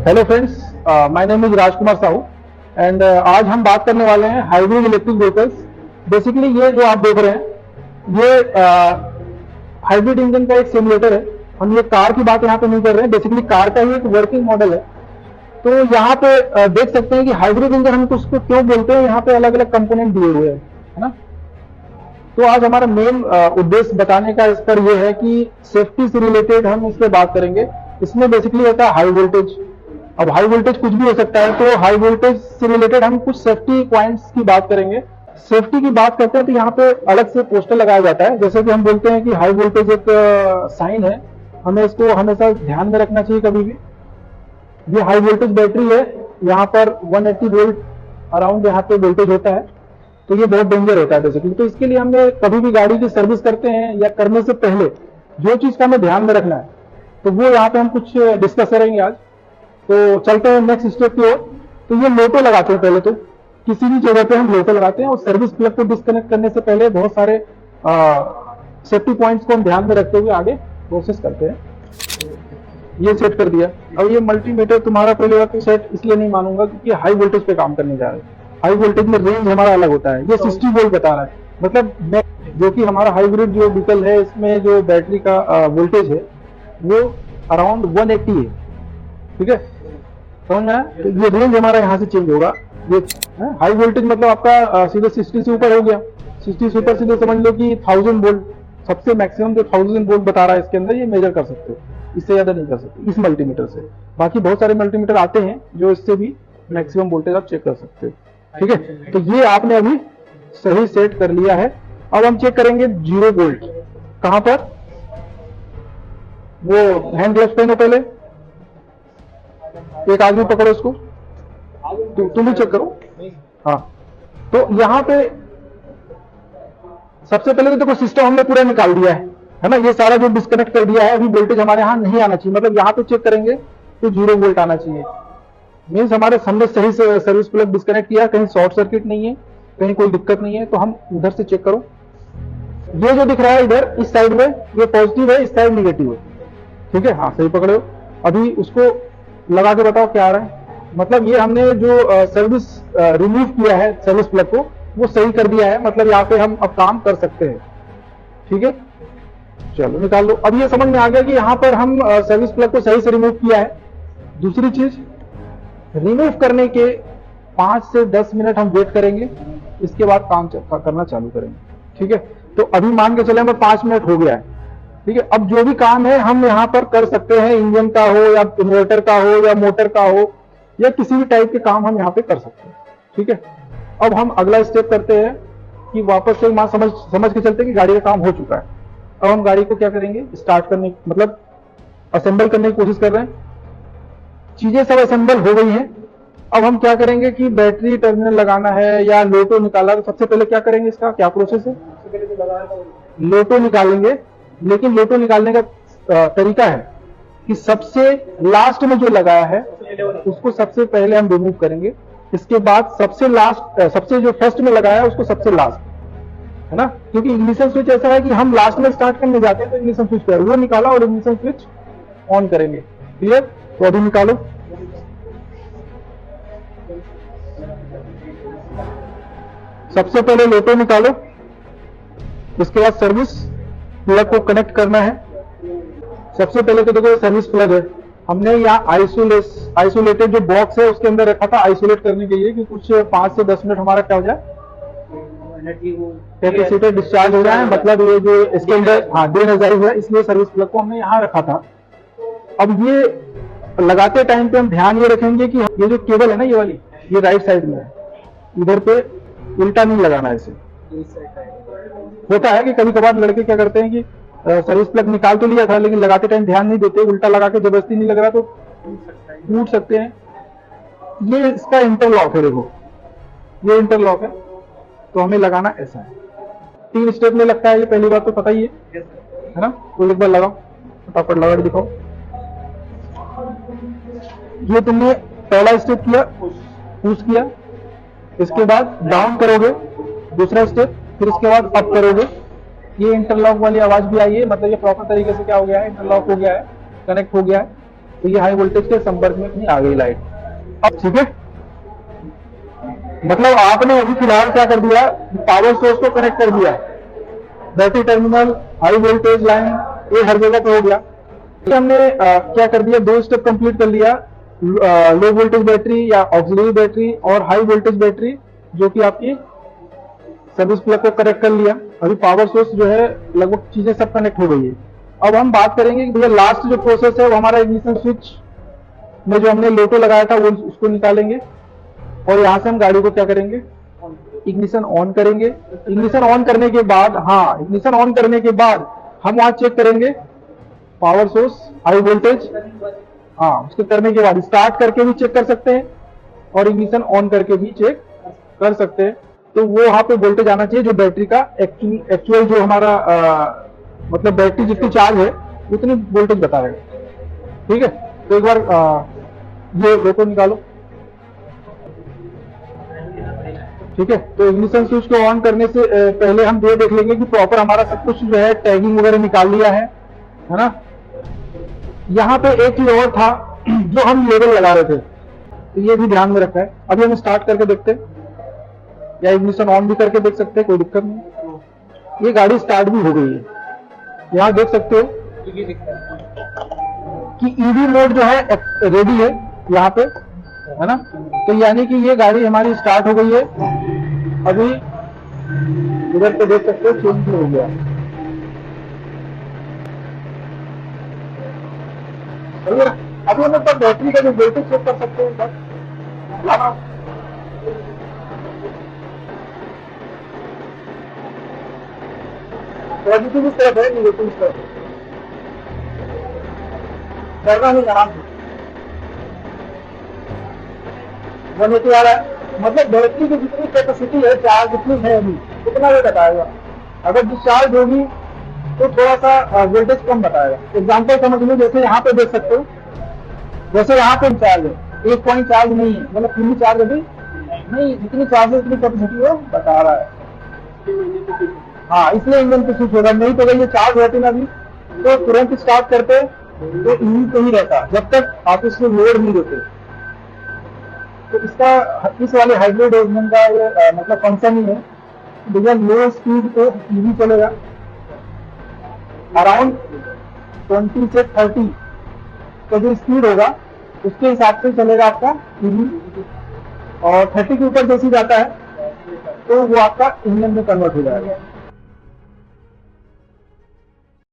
Hello friends, my name is Rajkumar Sahu and आज हम बात करने वाले हैं हाइब्रिड इलेक्ट्रिक व्हीकल्स। बेसिकली ये जो आप देख रहे हैं ये हाइब्रिड इंजन का एक सिमुलेटर है। हम ये कार की बात यहाँ पे नहीं कर रहे हैं, बेसिकली कार का ही एक वर्किंग मॉडल है। तो यहाँ पे देख सकते हैं कि हाइब्रिड इंजन हम उसको क्यों बोलते हैं, यहाँ पे अलग अलग कंपोनेंट दिए हुए हैं, है ना। तो आज हमारा मेन उद्देश्य बताने का इस पर यह है कि सेफ्टी से रिलेटेड हम इस पर बात करेंगे। इसमें बेसिकली होता है हाई वोल्टेज। अब हाई वोल्टेज कुछ भी हो सकता है, तो हाई वोल्टेज से रिलेटेड हम कुछ सेफ्टी पॉइंट्स की बात करेंगे। सेफ्टी की बात करते हैं तो यहाँ पे अलग से पोस्टर लगाया जाता है। जैसे कि हम बोलते हैं कि हाई वोल्टेज एक साइन है, हमें इसको हमेशा ध्यान में रखना चाहिए कभी भी। ये हाई वोल्टेज बैटरी है, यहाँ पर 180 वोल्ट अराउंड यहाँ पे वोल्टेज होता है, तो ये बहुत डेंजर होता है बेसिकली। तो इसके लिए हमें कभी भी गाड़ी की सर्विस करते हैं या करने से पहले जो चीज का हमें ध्यान में रखना है, तो वो यहाँ पे हम कुछ डिस्कस करेंगे आज। तो चलते हैं नेक्स्ट स्टेप की ओर। तो ये लोटो लगाते हैं पहले, तो किसी भी जगह पे हम लोटो लगाते हैं और सर्विस प्लग को डिस्कनेक्ट करने से पहले बहुत सारे सेफ्टी पॉइंट्स को हम ध्यान में रखते हुए आगे प्रोसेस करते हैं। ये सेट कर दिया। अब ये मल्टीमीटर तुम्हारा पहले बात सेट इसलिए नहीं मानूंगा क्योंकि हाई वोल्टेज पे काम करने जा रहे हैं। हाई वोल्टेज में रेंज हमारा अलग होता है। ये 60 वोल्ट बता रहा है, मतलब जो कि हमारा हाइब्रिड जो व्हीकल है इसमें जो बैटरी का वोल्टेज है वो अराउंड 180 है, ठीक है, समझ में आया। तो ये रेंज हमारा यहाँ से चेंज होगा। ये हाई वोल्टेज मतलब आपका सीधे 60 से ऊपर हो गया। 60 से ऊपर सीधे समझ लो कि 1000 वोल्ट, सबसे मैक्सिमम जो 1000 वोल्ट बता रहा है इसके अंदर, ये मेजर कर सकते हो। इससे ज्यादा नहीं कर सकते इस मल्टीमीटर से। बाकी बहुत सारे मल्टीमीटर आते हैं जो इससे भी मैक्सिमम वोल्टेज आप चेक कर सकते हो, ठीक है। तो ये आपने अभी सही सेट कर लिया है। अब हम चेक करेंगे 0 वोल्ट कहां पर। वो हैंड ग्लव्स पहनो पहले, एक आदमी पकड़ो इसको, तुम भी चेक करो। हाँ, तो यहां पे सबसे पहले तो देखो सिस्टम हमने पूरा निकाल दिया है ना। ये सारा जो डिस्कनेक्ट कर दिया है, अभी वोल्टेज हमारे यहाँ नहीं आना चाहिए, मतलब यहाँ पे चेक करेंगे तो 0 वोल्ट आना चाहिए। मीन्स हमारे हमने सही से सर्विस प्लग डिस्कनेक्ट किया, कहीं शॉर्ट सर्किट नहीं है, कहीं कोई दिक्कत नहीं है। तो हम उधर से चेक करो। ये जो दिख रहा है इधर इस साइड में ये पॉजिटिव है, इस साइड निगेटिव है, ठीक है। हाँ सही पकड़े हो। अभी उसको लगा के बताओ क्या आ रहा है। मतलब ये हमने जो सर्विस रिमूव किया है सर्विस प्लग को, वो सही कर दिया है, मतलब यहाँ पे हम अब काम कर सकते हैं, ठीक है। चलो निकाल लो। अब ये समझ में आ गया कि यहाँ पर हम सर्विस प्लग को सही से रिमूव किया है। दूसरी चीज, रिमूव करने के 5 से 10 मिनट हम वेट करेंगे, इसके बाद काम करना चालू करेंगे, ठीक है। तो अभी मान के चले हमें 5 मिनट हो गया है, ठीक है। अब जो भी काम है हम यहाँ पर कर सकते हैं, इंजन का हो या इन्वर्टर का हो या मोटर का हो या किसी भी टाइप के काम हम यहाँ पे कर सकते हैं, ठीक है। अब हम अगला स्टेप करते हैं कि वापस से वहां समझ के चलते हैं कि गाड़ी का काम हो चुका है। अब हम गाड़ी को क्या करेंगे, स्टार्ट करने मतलब असेंबल करने की कोशिश कर रहे हैं। चीजें सब असेंबल हो गई हैं। अब हम क्या करेंगे कि बैटरी टर्मिनल लगाना है या लोटो निकाला, तो सबसे पहले क्या करेंगे, इसका क्या प्रोसेस है। लोटो निकालेंगे, लेकिन लोटो निकालने का तरीका है कि सबसे लास्ट में जो लगाया है उसको सबसे पहले हम रिमूव करेंगे। इसके बाद सबसे लास्ट सबसे जो फर्स्ट में लगाया है उसको सबसे लास्ट, है ना। क्योंकि इग्निशन स्विच ऐसा है कि हम लास्ट में स्टार्ट करने जाते हैं तो इग्निशन स्विच पर वो निकाला और इग्निशन स्विच ऑन करेंगे, क्लियर। तो अभी निकालो। सबसे पहले लोटो निकालो, उसके बाद सर्विस प्लग को कनेक्ट करना है। सबसे पहले तो देखो सर्विस प्लग है, हमने यहाँ आइसोलेटेड जो बॉक्स है उसके अंदर रखा था आइसोलेट करने के लिए कि कुछ 5 से 10 मिनट हमारा क्या हो जाए, कैपेसिटर डिस्चार्ज हो जाए, मतलब ये जो इसके अंदर हाँ डीएनर्जाइज है, इसलिए सर्विस प्लग को हमने यहाँ रखा था। अब ये लगाते टाइम पे हम ध्यान ये रखेंगे कि ये जो केबल है ना, ये वाली, ये राइट साइड में है, इधर पे उल्टा नहीं लगाना है। इसे होता है कि कभी कभार लड़के क्या करते हैं कि सर्विस प्लग निकाल तो लिया था लेकिन लगाते टाइम ध्यान नहीं देते, उल्टा लगा के जबरदस्ती नहीं लग रहा तो टूट सकते हैं। ये इसका इंटरलॉक है, देखो ये इंटरलॉक है, तो हमें लगाना ऐसा है। 3 स्टेप में लगता है, ये पहली बात तो पता ही है ना। तो एक बार लगाओ, फटाफट लगा के दिखाओ। ये तुमने पहला स्टेप किया, पुश किया, इसके बाद डाउन करोगे दूसरा स्टेप, फिर इसके बाद अप करोगे। ये इंटरलॉक वाली आवाज भी आई है, मतलब ये प्रॉपर तरीके से क्या हो गया है, इंटरलॉक हो गया है, कनेक्ट हो गया है। तो ये हाई वोल्टेज के संपर्क में अपनी आ गई लाइट। अब ठीक है, मतलब आपने अभी फिलहाल क्या कर दिया, पावर सोर्स को कनेक्ट कर दिया, battery terminal, high voltage line, ये हर जगह पे हो गया। हमने क्या कर दिया, 2 स्टेप कंप्लीट कर लिया, लो वोल्टेज बैटरी या ऑक्सिलरी बैटरी और हाई वोल्टेज बैटरी, जो कि आपकी सर्विस प्लग को कनेक्ट कर लिया। अभी पावर सोर्स जो है लगभग चीजें सब कनेक्ट हो गई है। अब हम बात करेंगे कि भैया लास्ट जो प्रोसेस है वो हमारा इग्निशन स्विच में जो हमने लोटो लगाया था वो उसको निकालेंगे और यहां से हम गाड़ी को क्या करेंगे, इग्निशन ऑन करेंगे। इग्निशन ऑन करने के बाद, हाँ, इग्निशन ऑन करने के बाद हम वहां चेक करेंगे पावर सोर्स, हाई वोल्टेज, हाँ, उसके करने के बाद स्टार्ट करके भी चेक कर सकते हैं और इग्निशन ऑन करके भी चेक कर सकते हैं। तो वो वहां पे वोल्टेज आना चाहिए जो बैटरी का एक्चुअल जो हमारा मतलब बैटरी जितनी चार्ज है उतनी वोल्टेज बताएगा। ठीक है, तो एक बार ये लोटो निकालो। ठीक है, तो इग्निशन स्विच को ऑन करने से पहले हम ये देख लेंगे कि प्रॉपर हमारा सब कुछ जो है टैगिंग वगैरह निकाल लिया है ना। यहाँ पे एक चीज और था जो हम लेबल लगा रहे थे, तो ये भी ध्यान में रखा है। अभी हम स्टार्ट करके देखते हैं या इग्निशन ऑन भी करके देख सकते हैं, कोई दिक्कत नहीं। ये गाड़ी स्टार्ट भी हो गई है, यहाँ देख सकते हो कि ईवी मोड जो है रेडी है यहाँ पे, है ना। तो यानी कि ये गाड़ी हमारी स्टार्ट हो गई है। अभी इधर पे देख सकते हो चेंज हो गया। अभी हम लोग बैटरी का जो वोल्टेज चेक कर सकते हैं। पॉजिटिव इस तरफ है, निगेटिव इस तरफ करना नहीं, आराम से 180 आ रहा है। मतलब बैटरी की जितनी कैपेसिटी है, चार्ज जितनी है अभी उतना वो बताएगा। अगर डिस्चार्ज होगी तो थोड़ा सा वोल्टेज कम बताएगा। एग्जाम्पल समझ लो, जैसे यहाँ पे देख सकते हो, जैसे यहाँ पे चार्ज है 1 पॉइंट चार्ज नहीं है, मतलब पूरी चार्ज अभी नहीं, जितनी चार्ज है उतनी कैपेसिटी वो बता रहा है। हाँ, इसलिए इंजन पे स्विच होगा। नहीं तो अगर ये चार्ज रहती ना अभी तो तुरंत स्टार्ट करते तो इंजन पे ही रहता जब तक आप इसको लोड नहीं देते। तो इसका इस वाले हाइब्रिड इंजन का ये मतलब फंक्शन ही है, भैया लो स्पीड पे ईवी चलेगा, अराउंड 20 से 30 का जो स्पीड होगा उसके हिसाब से चलेगा आपका ईवी, और 30 के ऊपर जैसे जाता है तो वो आपका इंजन में कन्वर्ट हो जाएगा।